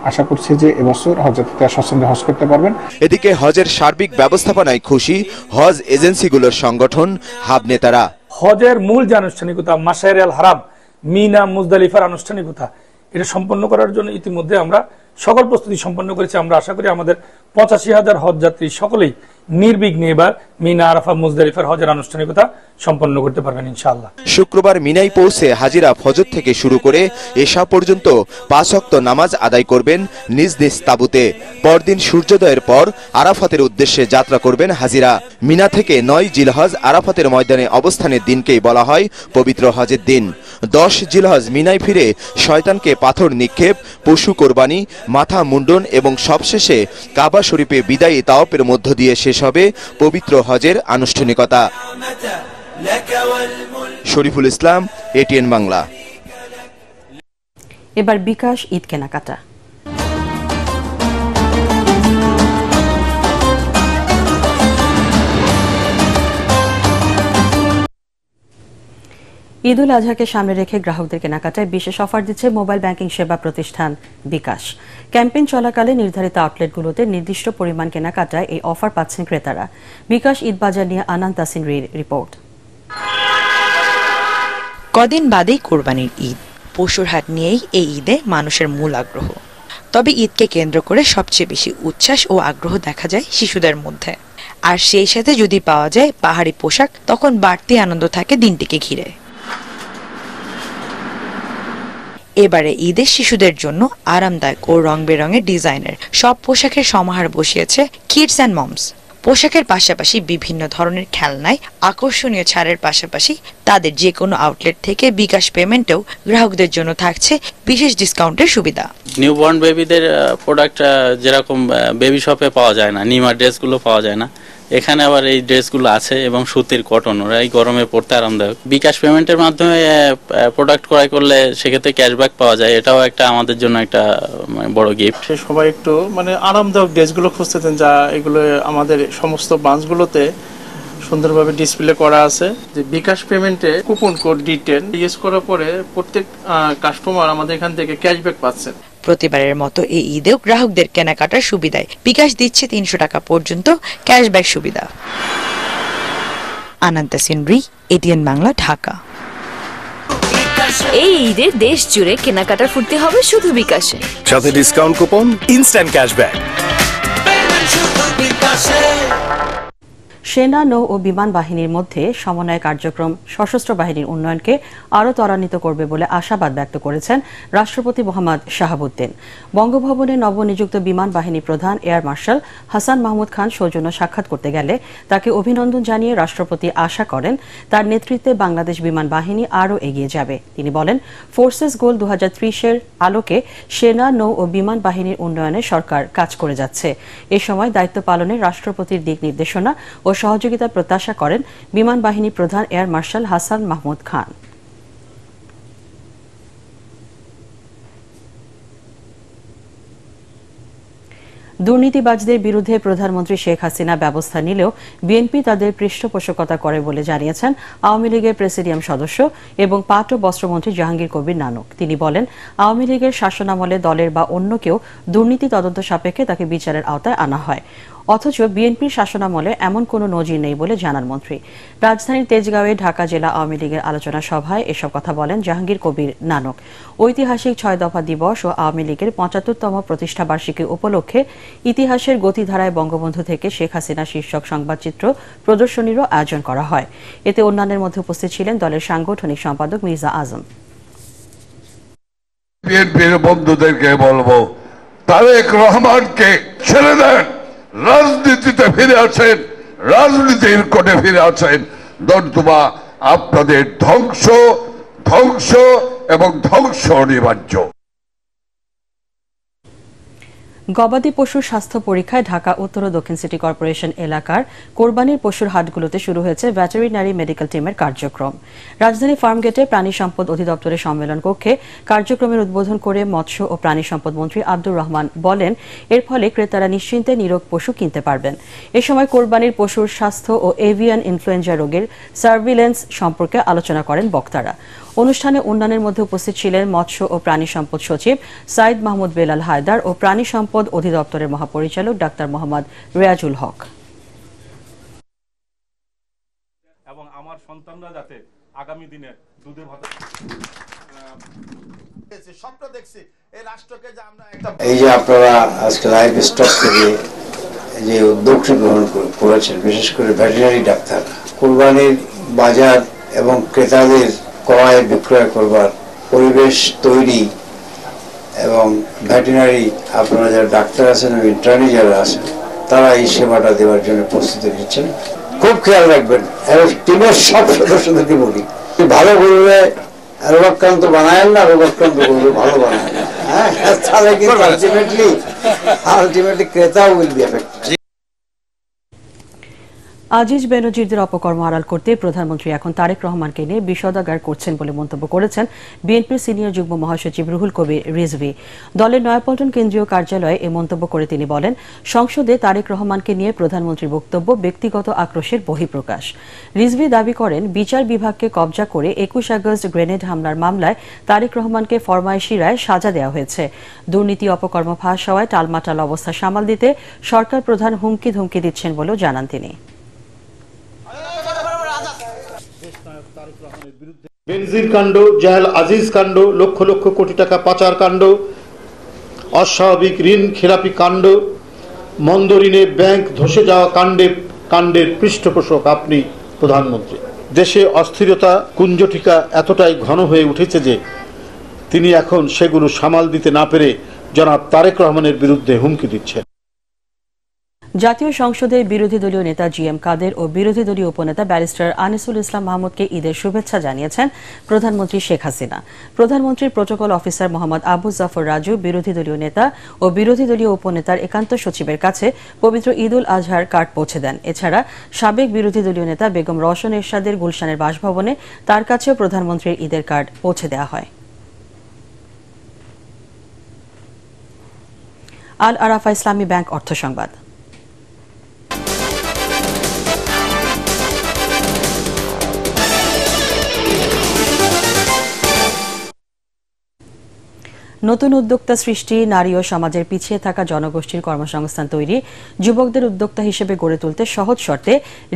আশা করছি যে এবছর হজযাত্রীরা স্বচ্ছন্দে হজ করতে পারবেন। এদিকে হজের সার্বিক ব্যবস্থাপনায় খুশি হজ এজেন্সিগুলোর সংগঠন হাব নেতারা। হজের মূল যে আনুষ্ঠানিকতা মাশায়ের আল হারাম, মিনা, মুজদালিফার আনুষ্ঠানিকতা, এটা সম্পন্ন করার জন্য ইতিমধ্যে আমরা সকল প্রস্তুতি সম্পন্ন করেছি। আমরা আশা করি আমাদের 85,000 হজ যাত্রী সকলেই নির্বিঘ্নে এবার মিনা, আরাফা, মুজদালিফার হজের আনুষ্ঠানিকতা সম্পন্ন করতে পারবেন ইনশাআল্লাহ। শুক্রবার মিনায় পৌঁছে হাজিরা ফজর থেকে শুরু করে এশা পর্যন্ত 5 ওয়াক্ত নামাজ আদায় করবেন নিজ নিজ তাঁবুতে। পরদিন সূর্যোদয়ের পর আরাফাতের উদ্দেশ্যে যাত্রা করবেন হাজিরা। মিনা থেকে 9 জিলহজ আরাফাতের ময়দানে অবস্থানের দিনকেই বলা হয় পবিত্র হজের দিন। 10 জিলহজ মিনায় ফিরে শয়তানকে পাথর নিক্ষেপ, পশু কোরবানি, মাথা মুন্ডন এবং সবশেষে কাবা শরীফে বিদায়ী তাওয়াফের মধ্য দিয়ে শেষ হবে পবিত্র হজের আনুষ্ঠানিকতা। শরীফুল ইসলাম, এটিএন বাংলা। এবার বিকাশ ঈদ কেনাকাটা। ঈদ উল আজহাকে সামনে রেখে গ্রাহকদের কেনাকাটায় বিশেষ অফার দিচ্ছে মোবাইল ব্যাংকিং সেবা প্রতিষ্ঠান বিকাশ। ক্যাম্পেইন চলাকালে নির্ধারিত আউটলেটগুলোতে নির্দিষ্ট পরিমাণ কেনাকাটায় এই অফার পাচ্ছেন ক্রেতারা। বিকাশ ঈদ বাজার নিয়ে আনান তাসিনরির রিপোর্ট। কদিন বাদেই কোরবানির ঈদ। পশুর হাট নিয়েই এই ঈদে মানুষের মূল আগ্রহ। তবে ঈদকে কেন্দ্র করে সবচেয়ে বেশি উচ্ছ্বাস ও আগ্রহ দেখা যায় শিশুদের মধ্যে। আর সেই সাথে যদি পাওয়া যায় পাহাড়ি পোশাক, তখন বাড়তি আনন্দ থাকে দিনটিকে ঘিরে। এবারে ঈদের শিশুদের জন্য আরামদায়ক ও রং বেরঙের ডিজাইনের সব পোশাকের সমাহার বসিয়েছে কিডস অ্যান্ড মমস। পোশাকের পাশাপাশি বিভিন্ন ধরনের খেলনায় আকর্ষণীয় ছাড়ের পাশাপাশি তাদের যে কোনো আউটলেট থেকে বিকাশ পেমেন্টেও গ্রাহকদের জন্য থাকছে বিশেষ ডিসকাউন্টের সুবিধা। নিউবর্ন বেবিদের প্রোডাক্ট যেরকম বেবি শপে পাওয়া যায় না, নিমা ড্রেসগুলো পাওয়া যায় না, এখানে আবার এই ড্রেসগুলো আছে এবং সুতির কটন, ওরা এই গরমে পড়তে আরামদায়ক। বিকাশ পেমেন্টের মাধ্যমে প্রোডাক্ট ক্রয় করলে সেক্ষেত্রে ক্যাশব্যাক পাওয়া যায়, এটাও একটা আমাদের জন্য একটা বড় গিফট। সবাই একটু আরামদায়ক ড্রেসগুলো খুঁজতেছেন, যা এগুলো আমাদের সমস্ত ব্রাঞ্চগুলোতে সুন্দরভাবে ডিসপ্লে করা আছে। যে বিকাশ পেমেন্টে কুপন কোড D10 ইউজ করার পরে প্রত্যেক কাস্টমার আমাদের এখান থেকে ক্যাশব্যাক পাচ্ছেন। প্রতিবারের মতো এই ঈদেও গ্রাহকদের কেনাকাটার সুবিধায় বিকাশ দিচ্ছে 300 টাকা পর্যন্ত ক্যাশব্যাক সুবিধা। আনন্দ সিনরি, এটিএন বাংলা, ঢাকা। এই ঈদে দেশ জুড়ে কেনাকাটার ফুর্তি হবে শুধু বিকাশে, সাথে ডিসকাউন্ট কুপন, ইনস্ট্যান্ট ক্যাশব্যাক। সেনা, নৌ ও বিমান বাহিনীর মধ্যে সমন্বয় কার্যক্রম সশস্ত্র বাহিনীর উন্নয়নকে আরও ত্বরান্বিত করবে বলে আশাবাদ ব্যক্ত করেছেন রাষ্ট্রপতি মোহাম্মদ শাহাবুদ্দিন। বঙ্গভবনে নবনিযুক্ত বিমান বাহিনী প্রধান এয়ার মার্শাল হাসান মাহমুদ খান সৌজন্য সাক্ষাৎ করতে গেলে তাকে অভিনন্দন জানিয়ে রাষ্ট্রপতি আশা করেন তার নেতৃত্বে বাংলাদেশ বিমান বাহিনী আরও এগিয়ে যাবে। তিনি বলেন, ফোর্সেস গোল 2030-এর আলোকে সেনা, নৌ ও বিমান বাহিনীর উন্নয়নে সরকার কাজ করে যাচ্ছে। এ সময় দায়িত্ব পালনে রাষ্ট্রপতির দিক নির্দেশনা ও সহযোগিতা প্রত্যাশা করেন বিমান বাহিনী প্রধান এয়ার মার্শাল হাসান মাহমুদ খান। দুর্নীতিবাজদের বিরুদ্ধে প্রধানমন্ত্রী শেখ হাসিনা ব্যবস্থা নিলেও বিএনপি তাদের পৃষ্ঠপোষকতা করে বলে জানিয়েছেন আওয়ামী লীগের প্রেসিডিয়াম সদস্য এবং পাট ও বস্ত্রমন্ত্রী জাহাঙ্গীর কবির নানক। তিনি বলেন, আওয়ামী লীগের শাসনামলে দলের বা অন্য কেউ দুর্নীতি তদন্ত সাপেক্ষে তাকে বিচারের আওতায় আনা হয়, অথচ বিএনপির শাসনামলে এমন কোনো নজির নেই বলে জানান মন্ত্রী। রাজধানীর তেজগাঁওয়ে ঢাকা জেলা আওয়ামী লীগের আলোচনা সভায় এসব কথা বলেন জাহাঙ্গীর কবির নানক। ঐতিহাসিক 6 দফা দিবস ও আওয়ামী লীগের 75তম প্রতিষ্ঠাবার্ষিকী উপলক্ষে ইতিহাসের গতিধারায় বঙ্গবন্ধু থেকে শেখ হাসিনা শীর্ষক সংবাদচিত্র প্রদর্শনীরও আয়োজন করা হয়। এতে অন্যান্যের মধ্যে উপস্থিত ছিলেন দলের সাংগঠনিক সম্পাদক মির্জা আজম। বিএনপির বন্ধুদেরকে বলবো, তারেক রহমানকে ছেড়ে দেন, রাজনীতিতে ফিরে আসেন, রাজনীতির কোণে ফিরে আসেন, নতুবা আপনাদের ধ্বংস ধ্বংস এবং ধ্বংস অনিবার্য। গবাদি পশুর স্বাস্থ্য পরীক্ষায় ঢাকা উত্তর ও দক্ষিণ সিটি কর্পোরেশন এলাকার কোরবানির পশুর হাটগুলোতে শুরু হয়েছে ভেটেরিনারি মেডিকেল টিমের কার্যক্রম। রাজধানী ফার্মগেটে প্রাণী সম্পদ অধিদপ্তরের সম্মেলন কক্ষে কার্যক্রমের উদ্বোধন করে মৎস্য ও প্রাণী সম্পদ মন্ত্রী আব্দুর রহমান বলেন, এর ফলে ক্রেতারা নিশ্চিন্তে নিরোগ পশু কিনতে পারবেন। এ সময় কোরবানির পশুর স্বাস্থ্য ও এভিয়ান ইনফ্লুয়েঞ্জা রোগের সার্ভিলেন্স সম্পর্কে আলোচনা করেন বক্তারা। অনুষ্ঠানে অন্যান্যের মধ্যে উপস্থিত ছিলেন মৎস্য ও প্রাণী সম্পদ সচিব সাইদ মাহমুদ বেলাল হায়দার ও প্রাণী সম্পদ অধিদপ্তরের মহাপরিচালক ডাক্তার মোহাম্মদ রেয়াজুল হক। এবং আমার সন্তানরা যাতে আগামী দিনে দুধের ভাত স্বপ্ন দেখছি এই রাষ্ট্রকে যে আমরা এই যে আপনারা আজকে লাইভ স্টক থেকে যে উদ্যোগটি গ্রহণ করেছেন, বিশেষ করে ভেটেরিনারি ডাক্তার, কুরবানির বাজার এবং ক্রেতাদের ক্রয় বিক্রয় করবার পরিবেশ তৈরি এবং ভেটেরিনারি আপনারা যারা ডাক্তার আছেন এবং ইন্টার্নি যারা আছেন তারা এই সেবাটা দেওয়ার জন্য প্রস্তুতি নিচ্ছেন। খুব খেয়াল রাখবেন এবং টিমের সব সদস্যদেরকে বলি, ভালো করবে রোগাক্রান্ত বানায় না, রোগাক্রান্ত করবে ভালো বানায় না, হ্যাঁ, তাহলে কিন্তু আলটিমেটলি ক্রেতা উইল বি এফেক্টেড। আজিজ বেনজিরদের অপকর্ম আড়াল করতে প্রধানমন্ত্রী এখন তারেক রহমানকে নিয়ে বিষোদাগার করছেন বলে মন্তব্য করেছেন বিএনপির সিনিয়র যুগ্ম মহাসচিব রুহুল কবির রিজভী। দলের নয়াপল্টন কেন্দ্রীয় কার্যালয়ে এ মন্তব্য করে তিনি বলেন, সংসদে তারেক রহমানকে নিয়ে প্রধানমন্ত্রীর বক্তব্য ব্যক্তিগত আক্রোশের বহিঃপ্রকাশ। রিজভী দাবি করেন, বিচার বিভাগকে কবজা করে 21 আগস্ট গ্রেনেড হামলার মামলায় তারেক রহমানকে ফরমায়েশি রায় সাজা দেওয়া হয়েছে। দুর্নীতি অপকর্ম ফাঁস হওয়ায় টালমাটাল অবস্থা সামাল দিতে সরকার প্রধান হুমকি ধমকি দিচ্ছেন বলেও জানান তিনি। বেনজির কাণ্ড, জাহেল আজিজ কাণ্ড, লক্ষ লক্ষ কোটি টাকা পাচার কাণ্ড, অস্বাভাবিক ঋণ খেলাপি কাণ্ড, মন্দ ঋণে ব্যাংক ধসে যাওয়া কাণ্ডের পৃষ্ঠপোষক আপনি প্রধানমন্ত্রী। দেশে অস্থিরতা কুঞ্জটিকা এতটাই ঘন হয়ে উঠেছে যে তিনি এখন সেগুলো সামাল দিতে না পেরে জনাব তারেক রহমানের বিরুদ্ধে হুমকি দিচ্ছেন। জাতীয় সংসদের বিরোধী দলীয় নেতা জিএম কাদের ও বিরোধী দলীয় উপনেতা ব্যারিস্টার আনিসুল ইসলাম মাহমুদকে ঈদের শুভেচ্ছা জানিয়েছেন প্রধানমন্ত্রী শেখ হাসিনা। প্রধানমন্ত্রীর প্রোটোকল অফিসার মোহাম্মদ আবু জাফর রাজু বিরোধী দলীয় নেতা ও বিরোধী দলীয় উপনেতার একান্ত সচিবের কাছে পবিত্র ঈদ উল আজহার কার্ড পৌঁছে দেন। এছাড়া সাবেক বিরোধী দলীয় নেতা বেগম রওশন এরশাদের গুলশানের বাসভবনে তার কাছেও প্রধানমন্ত্রীর ঈদের কার্ড পৌঁছে দেওয়া হয়। আল আরাফা ইসলামী ব্যাংক অর্থ সংবাদ। নতুন উদ্যোক্তা সৃষ্টি, নারী ও সমাজের পিছিয়ে থাকা জনগোষ্ঠীর কর্মসংস্থান তৈরি, যুবকদের উদ্যোক্তা হিসেবে গড়ে তুলতে সহজ শর্তে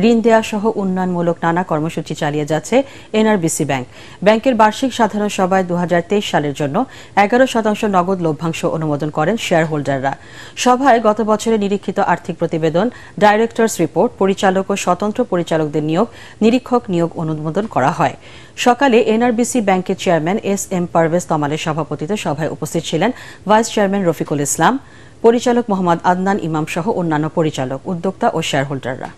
ঋণ দেয়া সহ উন্নয়নমূলক নানা কর্মসূচি চালিয়ে যাচ্ছে এনআরবিসি ব্যাংক। ব্যাংকের বার্ষিক সাধারণ সভায় 2023 সালের জন্য 11% নগদ লভ্যাংশ অনুমোদন করেন শেয়ার হোল্ডাররা। সভায় গত বছরে নিরীক্ষিত আর্থিক প্রতিবেদন, ডাইরেক্টরস রিপোর্ট, পরিচালক ও স্বতন্ত্র পরিচালকদের নিয়োগ, নিরীক্ষক নিয়োগ অনুমোদন করা হয়। সকালে এনআরবিসি ব্যাংকের চেয়ারম্যান এস.এম. পারভেজ তমালের সভাপতিত্বে সভায় উপস্থিত ছিলেন ভাইস চেয়ারম্যান রফিকুল ইসলাম, পরিচালক মোহাম্মদ আদনান ইমাম সহ অন্যান্য পরিচালক, উদ্যোক্তা ও শেয়ার হোল্ডাররা।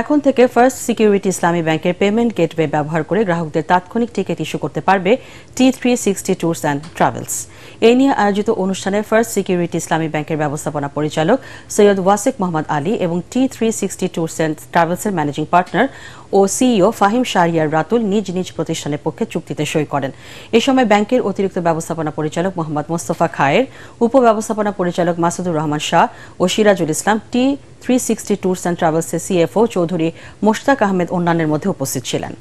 এখন থেকে ফার্স্ট সিকিউরিটি ইসলামী ব্যাংকের পেমেন্ট গেটওয়ে ব্যবহার করে গ্রাহকদের তাৎক্ষণিক টিকিট ইস্যু করতে পারবে T360 ট্যুরস অ্যান্ড ট্রাভেলস। এই নিয়ে আয়োজিত অনুষ্ঠানে ফার্স্ট সিকিউরিটি ইসলামী ব্যাংকের ব্যবস্থাপনা পরিচালক সৈয়দ ওয়াসিক মোহাম্মদ আলী এবং T360 ট্যুরস অ্যান্ড ট্রাভেলসের ম্যানেজিং পার্টনার ও সিইও ফাহিম শাহরিয়ার রাতুল নিজ নিজ প্রতিষ্ঠানের পক্ষে চুক্তিতে সই করেন। এ সময় ব্যাংকের অতিরিক্ত ব্যবস্থাপনা পরিচালক মোহাম্মদ মোস্তফা খায়ের, উপব্যবস্থাপনা পরিচালক মাসুদুর রহমান শাহ ও Sirajul Islam, T360 tours and ট্রাভেলসের সিএফও চৌধুরী মোশতাক আহমেদ অন্যান্যের মধ্যে উপস্থিত ছিলেন।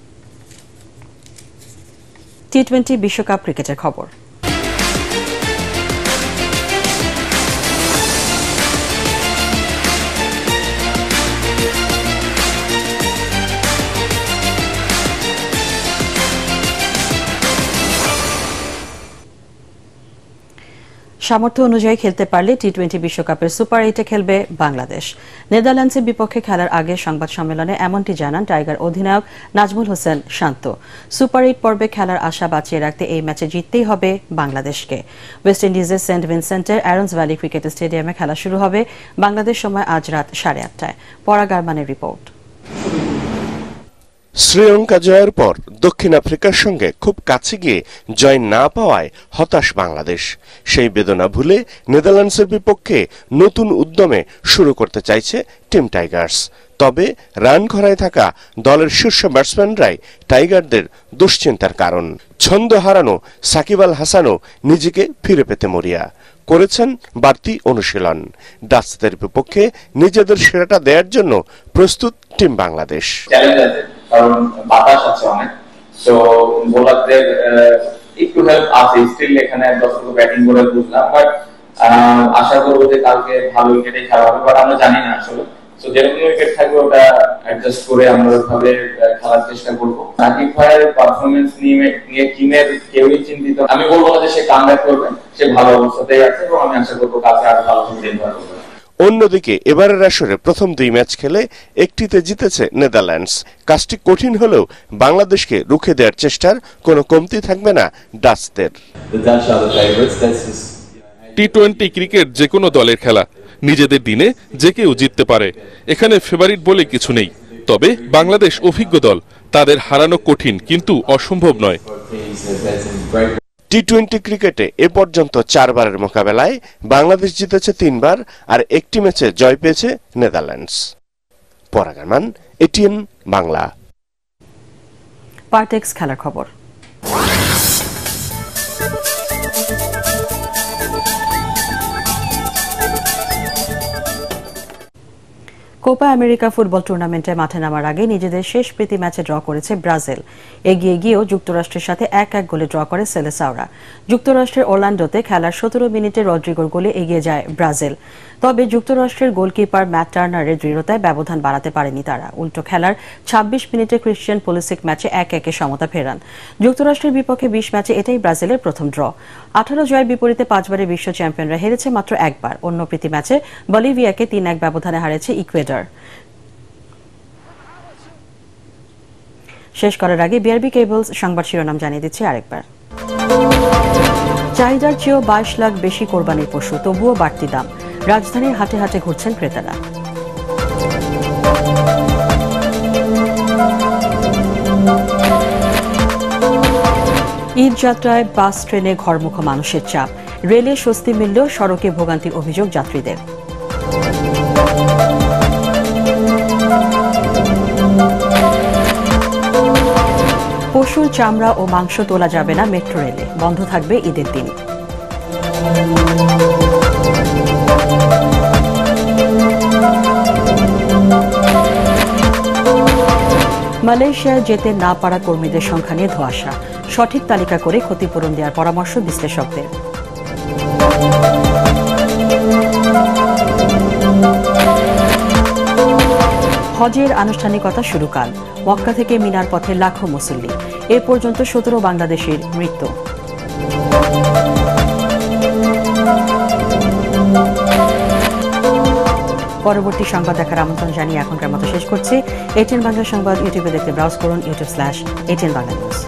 টি-20 বিশ্বকাপ ক্রিকেটের খবর। সামর্থ্য অনুযায়ী খেলতে পারলে টি-20 বিশ্বকাপের সুপার 8-এ খেলবে বাংলাদেশ। নেদারল্যান্ডসের বিপক্ষে খেলার আগে সংবাদ সম্মেলনে এমনটি জানান টাইগার অধিনায়ক নাজমুল হোসেন শান্ত। সুপার 8 পর্বে খেলার আশা বাঁচিয়ে রাখতে এই ম্যাচে জিততেই হবে বাংলাদেশকে। ওয়েস্ট ইন্ডিজের সেন্ট ভিনসেন্টের অ্যারন্স ভ্যালি ক্রিকেট স্টেডিয়ামে খেলা শুরু হবে বাংলাদেশ সময় আজ রাত 8:30টায়। পরাগ আরমানের রিপোর্ট। শ্রীলঙ্কা জয়ের পর দক্ষিণ আফ্রিকার সঙ্গে খুব কাছে গিয়ে জয় না পাওয়ায় হতাশ বাংলাদেশ। সেই বেদনা ভুলে নেদারল্যান্ডসের বিপক্ষে নতুন উদ্যমে শুরু করতে চাইছে টিম টাইগার্স। তবে রান খরায় থাকা দলের শীর্ষ ব্যাটসম্যানরাই টাইগারদের দুশ্চিন্তার কারণ। ছন্দ হারানো সাকিব আল হাসানও নিজেকে ফিরে পেতে মরিয়া। করেছেন বাড়তি অনুশীলন। ডাচদের বিপক্ষে নিজেদের সেরাটা দেওয়ার জন্য প্রস্তুত টিম বাংলাদেশ। কারণ বাতাস আছে অনেক, সো বোলারদের একটু হেল্প আছে স্টিল। এখানে 10 ব্যাটিং করে বুঝলাম, বাট আশা করবো যে কালকে ভালো উইকেটে খেলা হবে, বাট আমরা জানি না আসলে। সো যেরকম উইকেট থাকবে ওটা অ্যাডজাস্ট করে আমরা ওইভাবে খেলার চেষ্টা করবো। সাকিব ভাইয়ের পারফরমেন্স নিয়ে টিমের কেউই চিন্তিত। আমি বলবো না যে সে কামব্যাক করবে, সে ভালো অবস্থাতেই আছে এবং আমি আশা করবো কালকে আরো ভালো ডেলিভার করবে। অন্যদিকে এবারের আসরে প্রথম 2 ম্যাচ খেলে একটিতে জিতেছে নেদারল্যান্ডস। কাজটি কঠিন হলেও বাংলাদেশকে রুখে দেওয়ার চেষ্টার কোনো কমতি থাকবে না ডাচদের। টি-20 ক্রিকেট যে কোনো দলের খেলা, নিজেদের দিনে যে কেউ জিততে পারে। এখানে ফেভারিট বলে কিছু নেই। তবে বাংলাদেশ অভিজ্ঞ দল, তাদের হারানো কঠিন কিন্তু অসম্ভব নয়। টি-20 ক্রিকেটে এ পর্যন্ত 4 বারের মোকাবেলায় বাংলাদেশ জিতেছে 3 বার, আর একটি ম্যাচে জয় পেয়েছে নেদারল্যান্ডস। পরাগ আরমান, এটিএন বাংলা। পার্টেক্স খেলার খবর। কোপা আমেরিকা ফুটবল টুর্নামেন্টে মাঠে নামার আগে নিজেদের শেষ প্রীতি ম্যাচে ড্র করেছে ব্রাজিল। এগিয়ে গিয়েও যুক্তরাষ্ট্রের সাথে 1-1 গোলে ড্র করে সেলেসাওরা। যুক্তরাষ্ট্রের অরল্যান্ডোতে খেলার 17 মিনিটে রদ্রিগোর গোলে এগিয়ে যায় ব্রাজিল। তবে যুক্তরাষ্ট্রের গোলকিপার ম্যাট টার্নারের দৃঢ়তায় ব্যবধান বাড়াতে পারেনি তারা। উল্টো খেলার 26 মিনিটে ক্রিশ্চিয়ান পুলিসিক ম্যাচে 1-1 সমতা ফেরান। যুক্তরাষ্ট্রের বিপক্ষে 20 ম্যাচে এটাই ব্রাজিলের প্রথম ড্র। 18 জয়ের বিপরীতে 5 বারের বিশ্ব চ্যাম্পিয়নরা হেরেছে মাত্র 1 বার। অন্য প্রীতি ম্যাচে বলিভিয়াকে 3-1 ব্যবধানে হারিয়েছে ইকুয়েডর। শেষ করার আগে বিআরবি কেবলস সংবাদ শিরোনাম জানিয়ে দিচ্ছে আরেকবার। চাহিদার চেয়েও 22 লাখ বেশি কোরবানির পশু, তবুও বাড়তি দাম। রাজধানীর হাটে হাটে ঘুরছেন ক্রেতারা। ঈদ যাত্রায় বাস ট্রেনে ঘরমুখো মানুষের চাপ। রেলে স্বস্তি মিললেও সড়কে ভোগান্তির অভিযোগ যাত্রীদের। পশুর চামড়া ও মাংস তোলা যাবে না মেট্রো রেলে, বন্ধ থাকবে ঈদের দিন। মালয়েশিয়ায় যেতে না পারা কর্মীদের সংখ্যা নিয়ে ধোঁয়াশা। সঠিক তালিকা করে ক্ষতিপূরণ দেওয়ার পরামর্শ বিশ্লেষকদের। হজের আনুষ্ঠানিকতা শুরু কাল। মক্কা থেকে মিনার পথে লাখো মুসল্লি। এ পর্যন্ত 17 বাংলাদেশির মৃত্যু। পরবর্তী সংবাদ দেখার আমন্ত্রণ জানিয়ে এখনকার মতো শেষ করছি। এটিএন বাংলা সংবাদ ইউটিউবে দেখতে ব্রাউজ করুন youtube/ATN Bangla News।